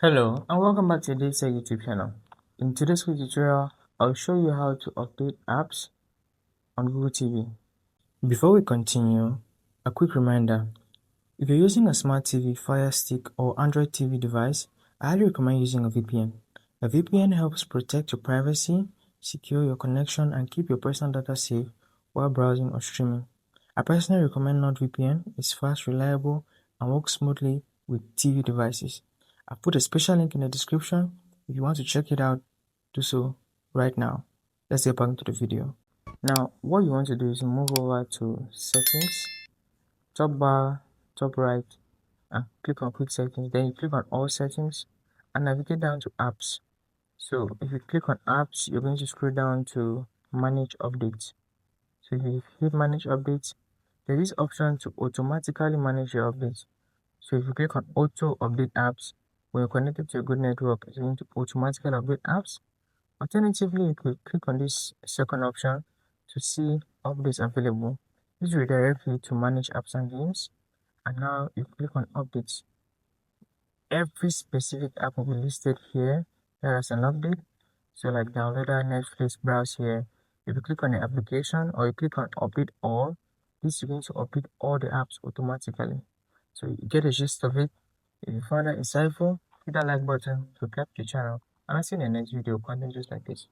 Hello and welcome back to DaveTech YouTube channel. In today's quick tutorial, I'll show you how to update apps on Google TV. Before we continue, a quick reminder. If you're using a smart TV, Fire Stick or Android TV device, I highly recommend using a VPN. A VPN helps protect your privacy, secure your connection, and keep your personal data safe while browsing or streaming. I personally recommend NordVPN. It's fast, reliable, and works smoothly with TV devices. I've put a special link in the description. If you want to check it out, do so right now. Let's get back into the video. Now, what you want to do is move over to Settings, top bar, top right, and click on Quick Settings. Then you click on All Settings and navigate down to Apps. So if you click on Apps, you're going to scroll down to Manage Updates. So if you hit Manage Updates, there is option to automatically manage your updates. So if you click on Auto Update Apps, when you're connected to a good network, it's going to automatically update apps. Alternatively, you could click on this second option to see updates available. This will redirect you to manage apps and games. And now you click on updates. Every specific app will be listed here as an update. So like downloader, Netflix, browse here. If you click on the application or you click on update all, this is going to update all the apps automatically. So you get the gist of it. If you found that insightful, hit that like button, subscribe to the channel, and I'll see you in the next video content just like this.